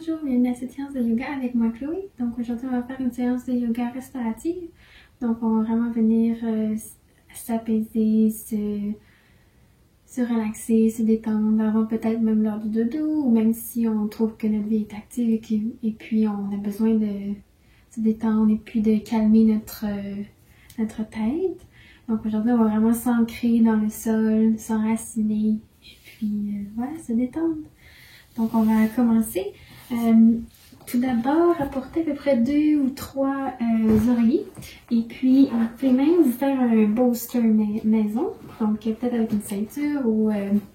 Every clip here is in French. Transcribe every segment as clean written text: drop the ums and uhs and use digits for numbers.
Bonjour, bienvenue à cette séance de yoga avec moi Chloé. Donc aujourd'hui on va faire une séance de yoga restaurative. Donc on va vraiment venir s'apaiser, se relaxer, se détendre avant peut-être même l'heure du dodo ou même si on trouve que notre vie est active et puis on a besoin de se détendre et puis de calmer notre tête. Donc aujourd'hui on va vraiment s'ancrer dans le sol, s'enraciner et puis voilà, se détendre. Donc on va commencer. Tout d'abord, apportez à peu près 2 ou 3 oreillers. Et puis, vous pouvez même vous faire un bolster maison. Donc, peut-être avec une ceinture ou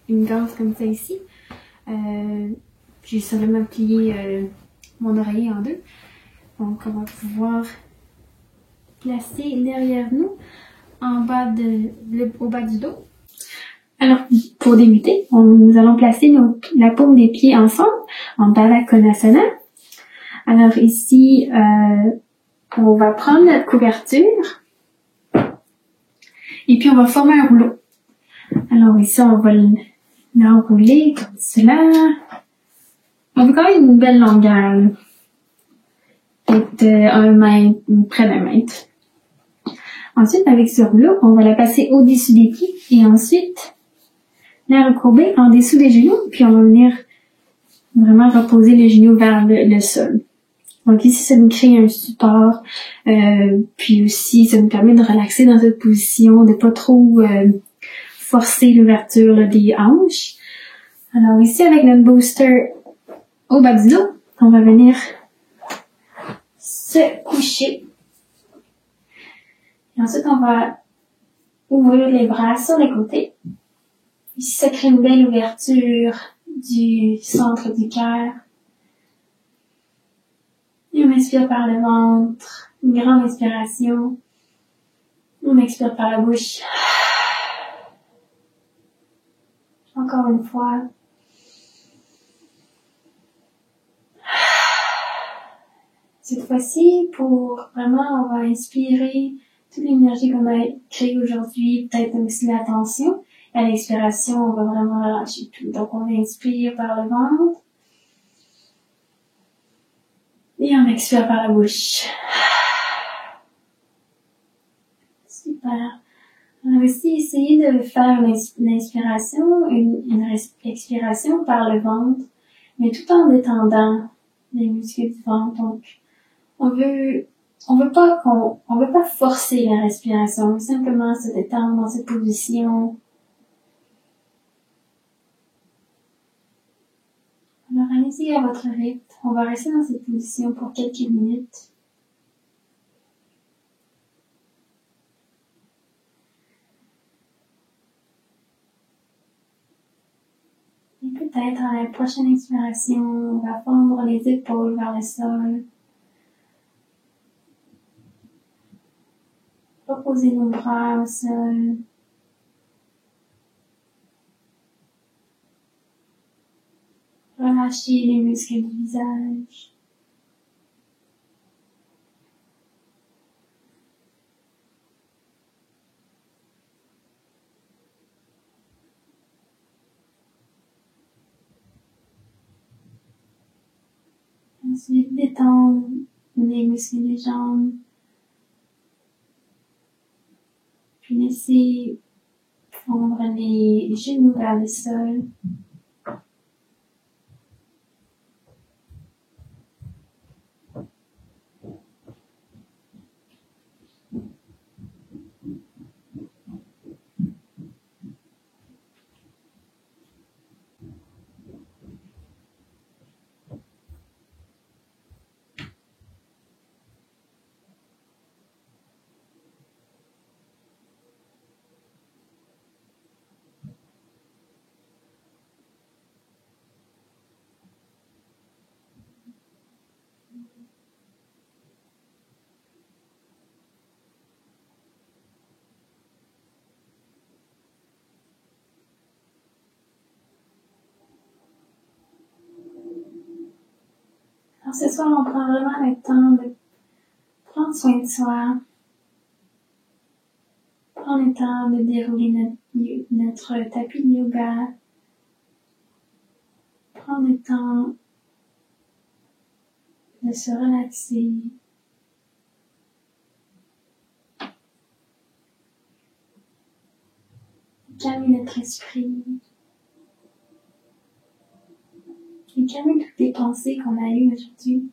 une gaze comme ça ici. J'ai seulement plié mon oreiller en deux. Donc, on va pouvoir placer derrière nous, au bas du dos. Alors, pour débuter, nous allons placer la paume des pieds ensemble en Baddha Konasana. Alors ici, on va prendre notre couverture et puis on va former un rouleau. Alors ici, on va l'enrouler comme cela. On veut quand même une belle longueur, peut-être 1 mètre, près d'1 mètre. Ensuite, avec ce rouleau, on va la passer au-dessus des pieds et ensuite la recourber en dessous des genoux, puis on va venir vraiment reposer les genoux vers le sol. Donc ici, ça nous crée un support, puis aussi ça nous permet de relaxer dans cette position, de pas trop forcer l'ouverture des hanches. Alors ici, avec notre booster au bas du dos, on va venir se coucher. Et ensuite, on va ouvrir les bras sur les côtés. Ici, ça crée une belle ouverture du centre du cœur. Et on inspire par le ventre, une grande inspiration. On expire par la bouche. Encore une fois. Cette fois-ci, pour vraiment, on va inspirer toute l'énergie qu'on a créée aujourd'hui, peut-être aussi la tension. Et à l'expiration, on va vraiment relâcher tout. Donc, on inspire par le ventre. Et on expire par la bouche. Super. On va aussi essayer de faire une inspiration, une expiration par le ventre, mais tout en détendant les muscles du ventre. Donc, on veut pas forcer la respiration, on veut simplement se détendre dans cette position. Alors, allez-y à votre rythme. On va rester dans cette position pour quelques minutes. Et peut-être à la prochaine expiration, on va fondre les épaules vers le sol. Reposer nos bras au sol. Relâcher les muscles du visage. Ensuite, détendre les muscles des jambes. Puis laisser fondre les genoux vers le sol. Alors ce soir, on prend vraiment le temps de prendre soin de soi. Prendre le temps de dérouler notre tapis de yoga. Prendre le temps de se relaxer. Calmer notre esprit. Et calmer toutes les pensées qu'on a eues aujourd'hui.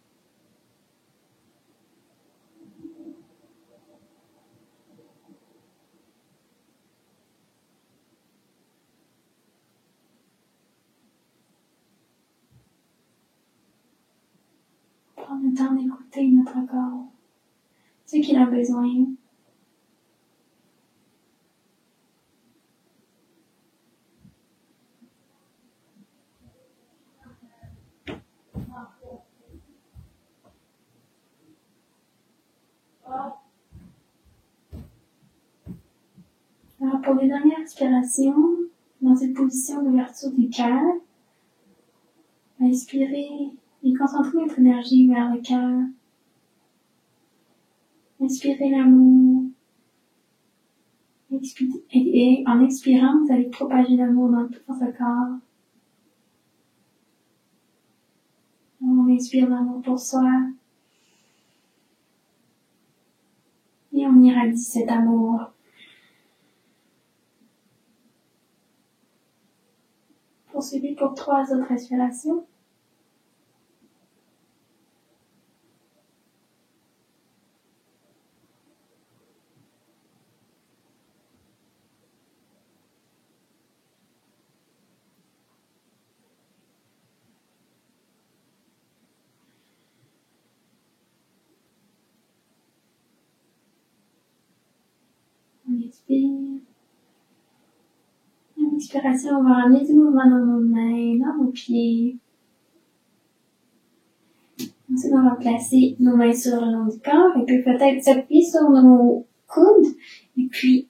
Prendre le temps d'écouter notre corps, ce qu'il a besoin. Alors pour les dernières expirations, dans cette position d'ouverture du cœur, inspirez et concentrez votre énergie vers le cœur. Inspirez l'amour. Et en expirant, vous allez propager l'amour dans tout votre corps. On inspire l'amour pour soi. Et on irradie cet amour. Poursuivez pour 3 autres respirations. On expire. En expiration, on va ramener du mouvement dans nos mains, dans nos pieds. Ensuite, on va placer nos mains sur le long du corps et puis peut-être s'appuyer sur nos coudes et puis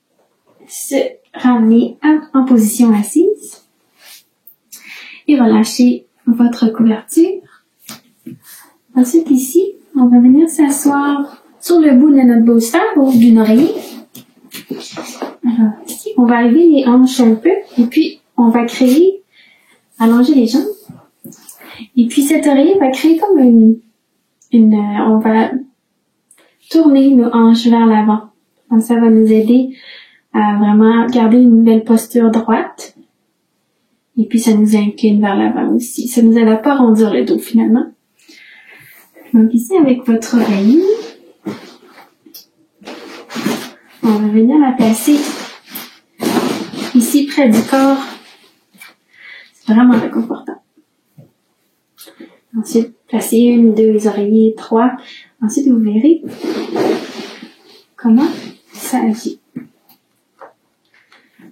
se ramener en position assise et relâcher votre couverture. Ensuite, ici, on va venir s'asseoir sur le bout de notre booster ou d'une oreiller. Alors, ici, on va lever les hanches un peu et puis on va allonger les jambes. Et puis cette oreiller va créer comme on va tourner nos hanches vers l'avant. Donc ça va nous aider à vraiment garder une belle posture droite. Et puis ça nous incline vers l'avant aussi. Ça nous aide à pas rondir le dos finalement. Donc ici avec votre oreiller, on va venir la placer ici près du corps. C'est vraiment réconfortant. Ensuite, placez 1, 2 oreillers, 3. Ensuite, vous verrez comment ça agit.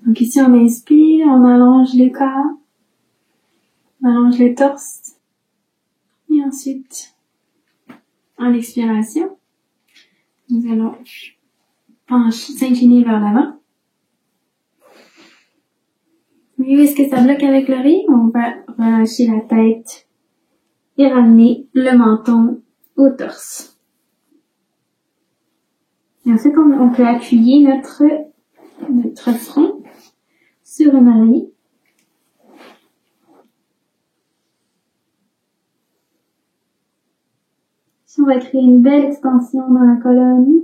Donc ici, on inspire, on allonge le corps, on allonge le torse. Et ensuite, en expiration, nous allons s'incliner vers l'avant. Et où est-ce que ça bloque avec l'oreille? On va relâcher la tête et ramener le menton au torse. Et ensuite, on peut appuyer notre front sur une oreille. Ici, on va créer une belle extension dans la colonne.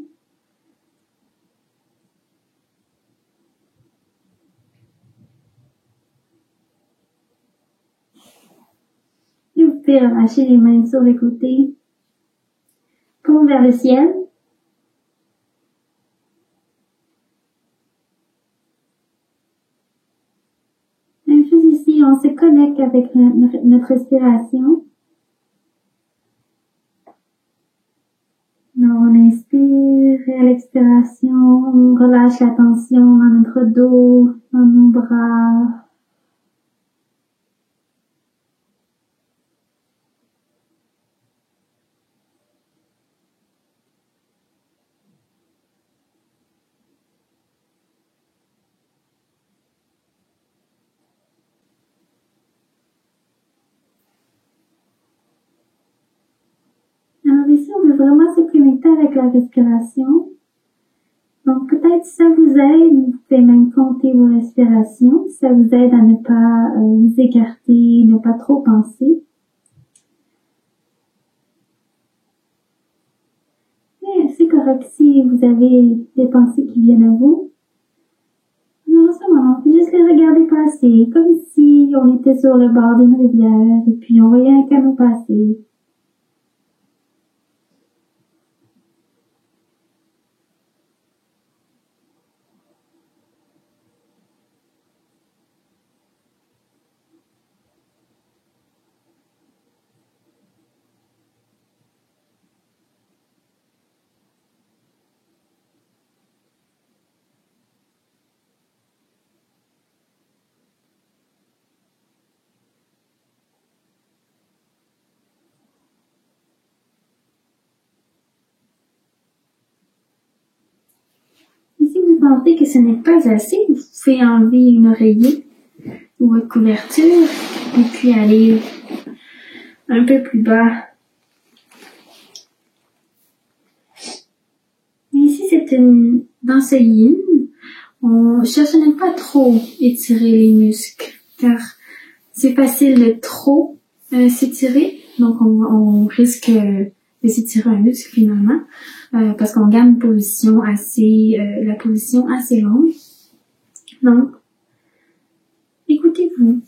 Et vous pouvez relâcher les mains sur les côtés. Paume vers le ciel. Même chose ici, on se connecte avec notre respiration. Donc, on inspire et à l'expiration, on relâche la tension dans notre dos, dans nos bras. Alors ici, on veut vraiment se connecter avec la respiration. Donc peut-être ça vous aide, vous pouvez même compter vos respirations, ça vous aide à ne pas vous écarter, ne pas trop penser. c'est correct si vous avez des pensées qui viennent à vous. Non, c'est bon, faut juste les regarder passer, comme si on était sur le bord d'une rivière et puis on voyait un canot passer. Si vous sentez que ce n'est pas assez, vous pouvez enlever une oreiller ou votre couverture et puis aller un peu plus bas. Ici, c'est une danse yin. On cherche à ne pas trop étirer les muscles car c'est facile de trop s'étirer. Donc, on risque de s'étirer un muscle finalement parce qu'on garde une position la position assez longue. Donc, écoutez-vous.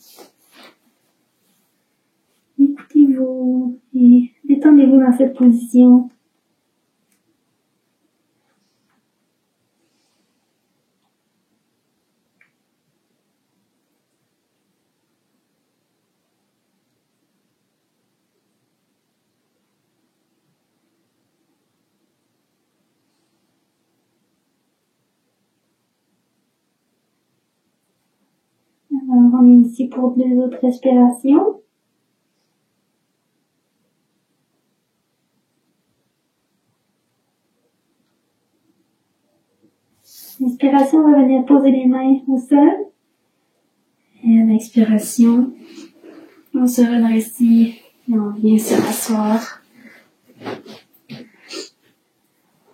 Écoutez-vous et détendez-vous dans cette position. Alors, on est ici pour 2 autres respirations. L'inspiration, on va venir poser les mains au sol. Et à l'expiration, on se redresse et on vient se rasseoir.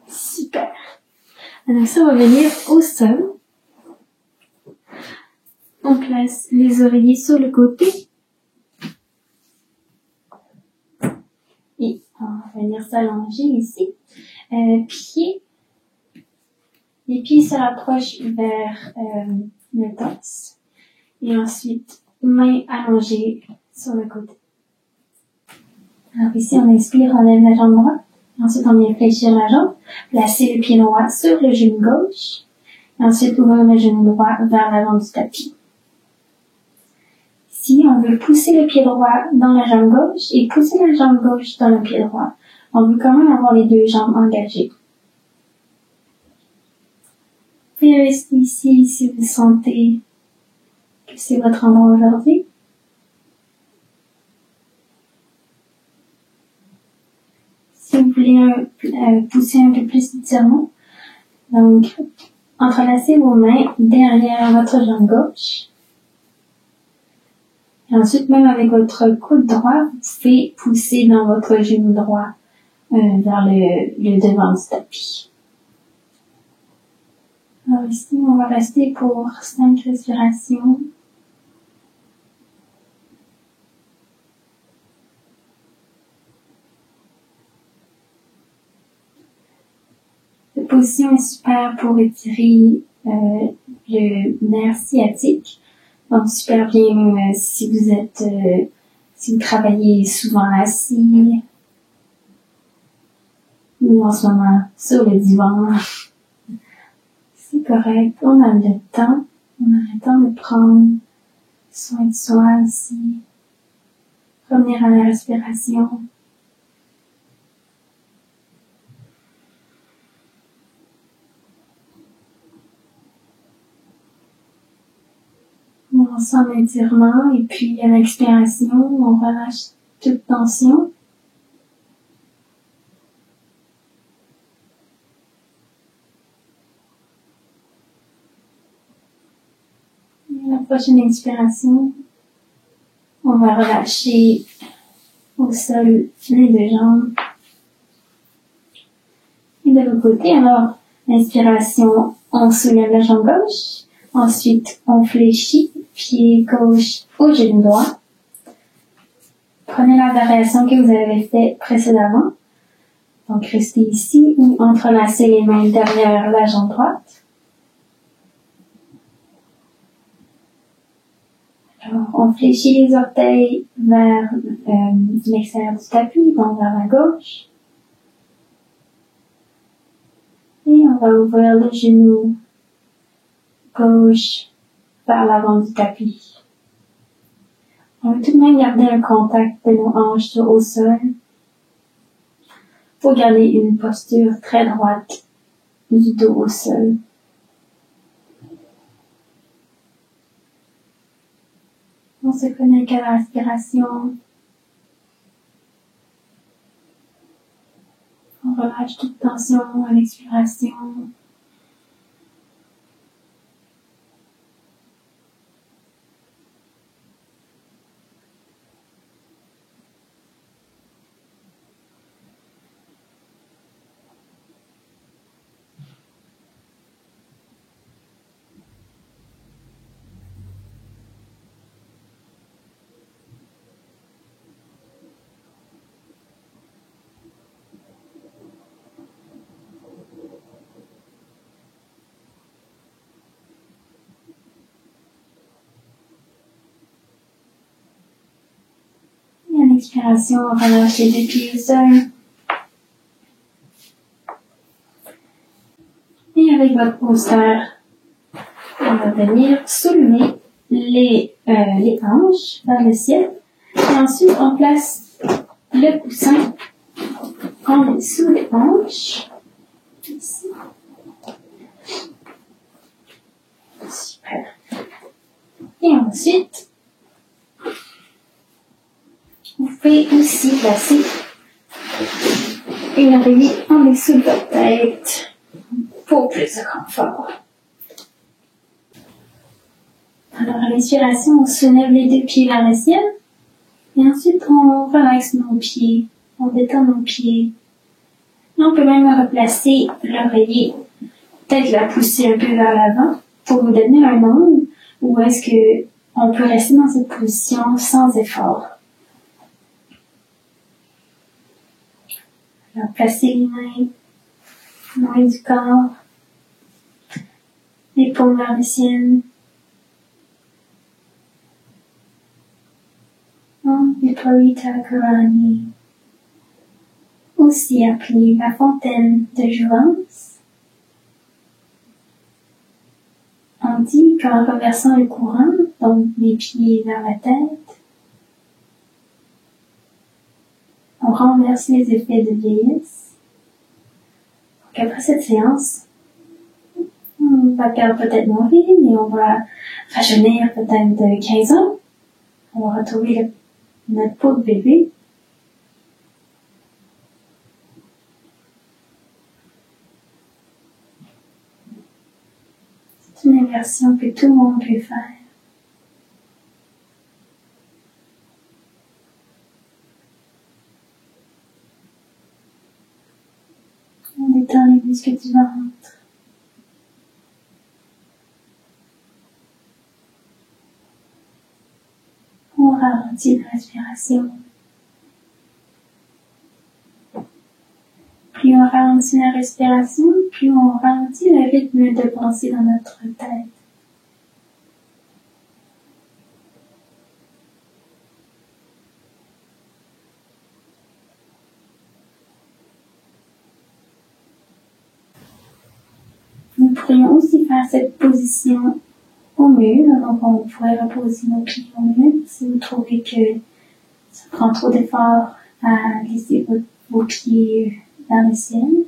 Super. Alors ça, on va venir au sol. On place les oreillers sur le côté. Et on va venir s'allonger ici. Les pieds se rapprochent vers le torse. Et ensuite, mains allongées sur le côté. Alors ici, on inspire, on lève la jambe droite. Ensuite, on vient fléchir la jambe. Placer le pied droit sur le genou gauche. Et ensuite, ouvrir le genou droit vers l'avant du tapis. Si on veut pousser le pied droit dans la jambe gauche et pousser la jambe gauche dans le pied droit, on veut quand même avoir les 2 jambes engagées. Vous pouvez rester ici si vous sentez que c'est votre endroit aujourd'hui. Si vous voulez pousser un peu plus d'étirement, donc entrelacez vos mains derrière votre jambe gauche. Et ensuite, même avec votre coude droit, vous pouvez pousser dans votre genou droit vers le devant du tapis. Alors ici, on va rester pour 5 respirations. Cette position est super pour étirer le nerf sciatique. Donc, super bien si vous travaillez souvent assis ou en ce moment sur le divan. C'est correct, on a le temps de prendre soin de soi ici. Revenir à la respiration. On sent l'étirement et puis à l'expiration, on relâche toute tension. Et la prochaine expiration, on va relâcher au sol les 2 jambes. Et de l'autre côté, alors, l'inspiration, on soulève la jambe gauche. Ensuite, on fléchit, pied gauche au genou droit. Prenez la variation que vous avez faite précédemment. Donc, restez ici ou entrelacez les mains derrière la jambe droite. Alors, on fléchit les orteils vers l'extérieur du tapis, donc vers la gauche. Et on va ouvrir le genou gauche vers l'avant du tapis. On va tout de même garder un contact de nos hanches au sol pour garder une posture très droite du dos au sol. On se connecte à la respiration. On relâche toute tension à l'expiration. Et à l'expiration, on relâche les deux pieds au sol. Et avec votre posture, on va venir soulever les hanches vers le ciel. Et ensuite, on place le coussin. On met sous les hanches. Ici. Super. Et ensuite, vous pouvez aussi placer une oreiller en dessous de votre tête pour plus de confort. Alors, à l'inspiration, on soulève les deux pieds vers le ciel. Et ensuite, on relaxe nos pieds. On détend nos pieds. Et on peut même replacer l'oreiller, peut-être la pousser un peu vers l'avant pour vous donner un angle où est-ce que on peut rester dans cette position sans effort. Alors, placez les mains loin du corps, les paumes vers le ciel. Viparita Karani, aussi appelée la fontaine de jouvence. On dit qu'en renversant le courant, donc les pieds vers la tête, on renverse les effets de vieillesse. Donc après cette séance, on va perdre peut-être nos rides et on va rajeunir peut-être de 15 ans. On va retrouver notre peau de bébé. C'est une inversion que tout le monde peut faire. On détend les muscles du ventre. On ralentit la respiration. Plus on ralentit la respiration, plus on ralentit le rythme de pensée dans notre tête. Nous pourrions aussi faire cette position au mur, donc on pourrait reposer nos pieds au mur si vous trouvez que ça prend trop d'efforts à laisser vos pieds dans le ciel.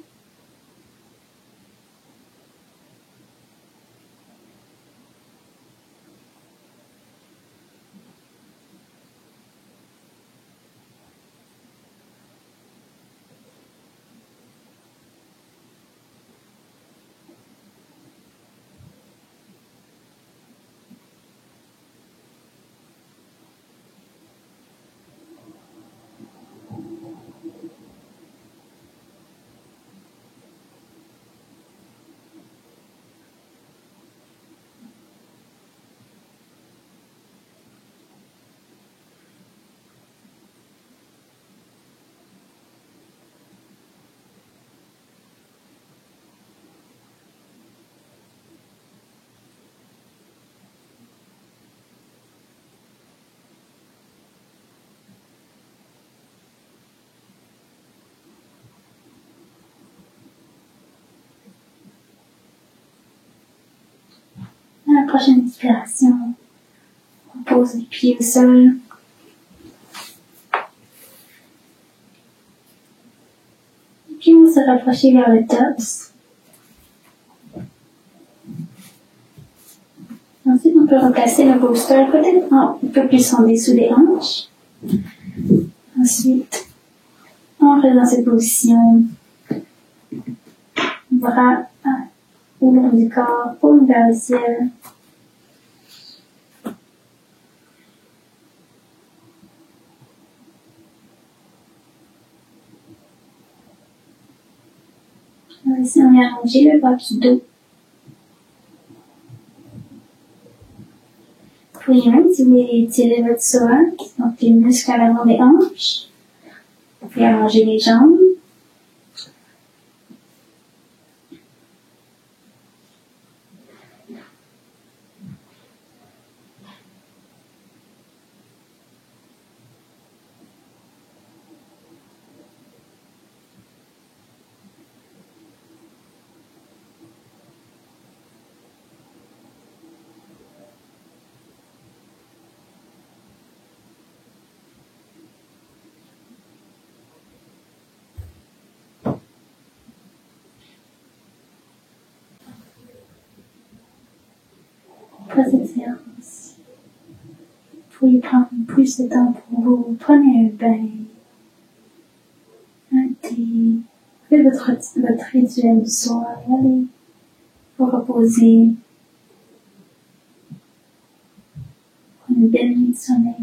prochaine expiration, on pose les pieds au sol. Et puis on se rapprocher vers le torse. Ensuite, on peut replacer le booster peut-être un peu plus en dessous des hanches. Ensuite, on reste dans cette position. Bras au long du corps, paume vers le ciel. Ici, on vient allonger le bas du dos. Vous pouvez même, si vous voulez étirer votre psoas, donc les muscles à l'avant des hanches. Vous pouvez allonger les jambes. Après cette séance, vous pouvez prendre plus de temps pour vous. Prenez un bain, un thé, faites votre rituel du soir, allez vous reposer. Prenez une belle nuit de sommeil.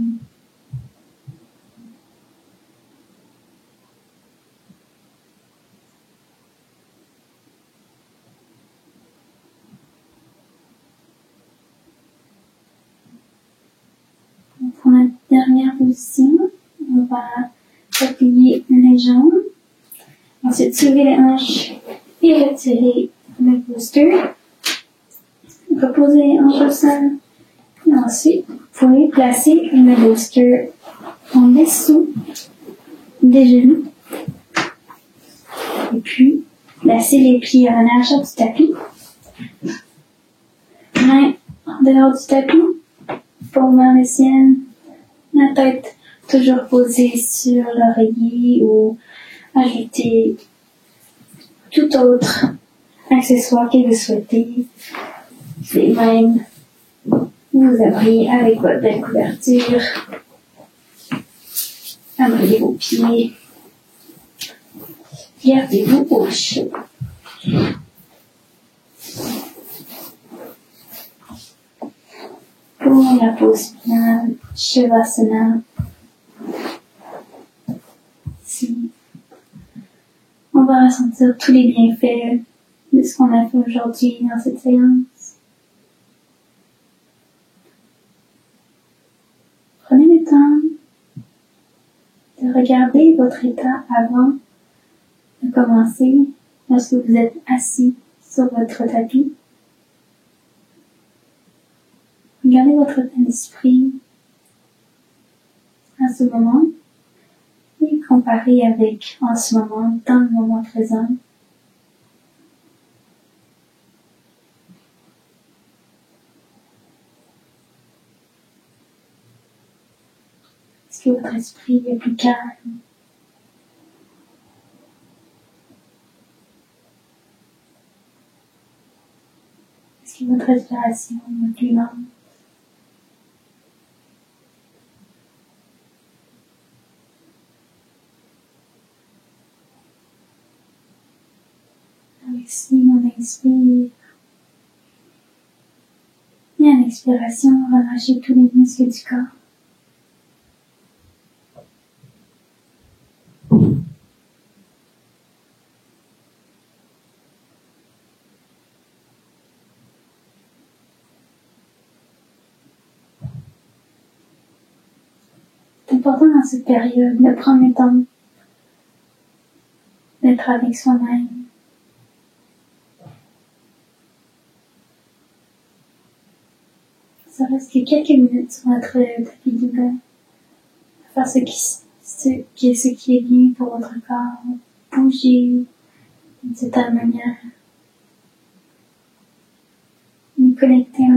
Pour la dernière position, on va appuyer les jambes. Ensuite, soulever les hanches et retirer le booster. Reposer les hanches au sol. Et ensuite, vous pouvez placer le booster en dessous des genoux. Et puis, placer les pieds à la largeur du tapis. Main en dehors du tapis. Paume vers le ciel. La tête toujours posée sur l'oreiller ou ajouter tout autre accessoire que vous souhaitez. Et même vous abrir avec votre belle couverture. Abriez vos pieds. Gardez-vous au chaud. Pour la pause finale, Shavasana. Ici, on va ressentir tous les bienfaits de ce qu'on a fait aujourd'hui dans cette séance. Prenez le temps de regarder votre état avant de commencer lorsque vous êtes assis sur votre tapis. Regardez votre état d'esprit à ce moment et comparez avec en ce moment, dans le moment présent. Est-ce que votre esprit est plus calme? Est-ce que votre respiration est plus lente? Ici, on inspire. Et à l'expiration, relâchez tous les muscles du corps. C'est important dans cette période de prendre le temps d'être avec soi-même. Ça reste que quelques minutes sur votre tapis de yoga. Faire ce qui est bien pour votre corps. Bouger d'une certaine manière. Nous connecter à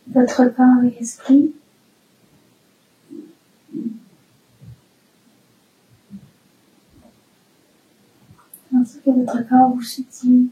votre corps et esprit. Ainsi que votre corps vous soutient.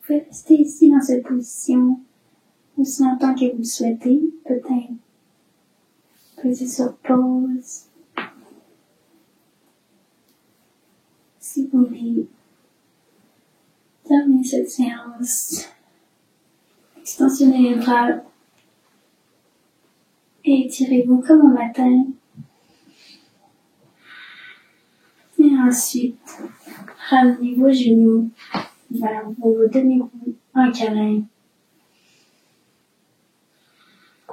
Vous pouvez rester ici dans cette position aussi longtemps que vous le souhaitez, peut-être poser sur pause. Si vous voulez terminer cette séance, extensionnez les bras et étirez-vous comme au matin. Et ensuite, ramenez vos genoux vers vous, donnez-vous un câlin.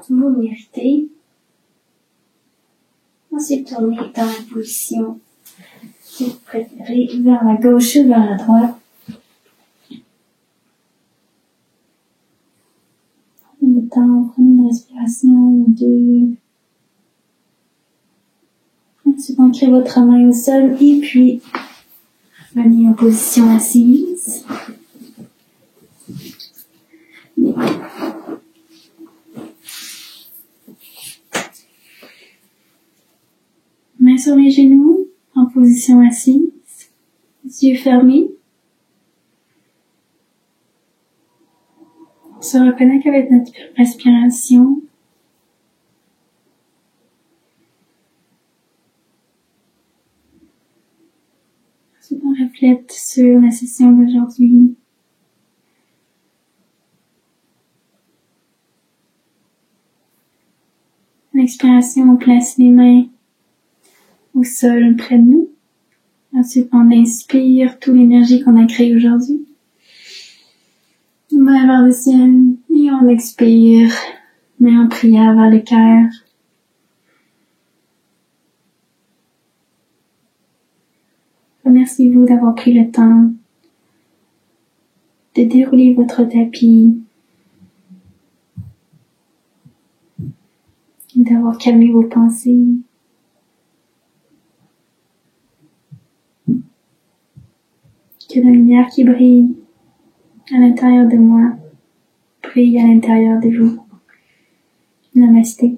Vous méritez. Ensuite, tournez dans la position que vous préférez, vers la gauche ou vers la droite. Prenez le temps, prenez une respiration ou deux. Ensuite, ancrez votre main au sol et puis venez en position assise. Main sur les genoux, en position assise, yeux fermés. On se reconnecte avec notre respiration. Ensuite, on reflète sur la session d'aujourd'hui. À l'expiration, on place les mains au sol près de nous. Ensuite, on inspire toute l'énergie qu'on a créée aujourd'hui. Main vers le ciel et on expire, main en prière vers le cœur. Remerciez-vous d'avoir pris le temps de dérouler votre tapis, d'avoir calmé vos pensées. Que la lumière qui brille à l'intérieur de moi brille à l'intérieur de vous. Namasté.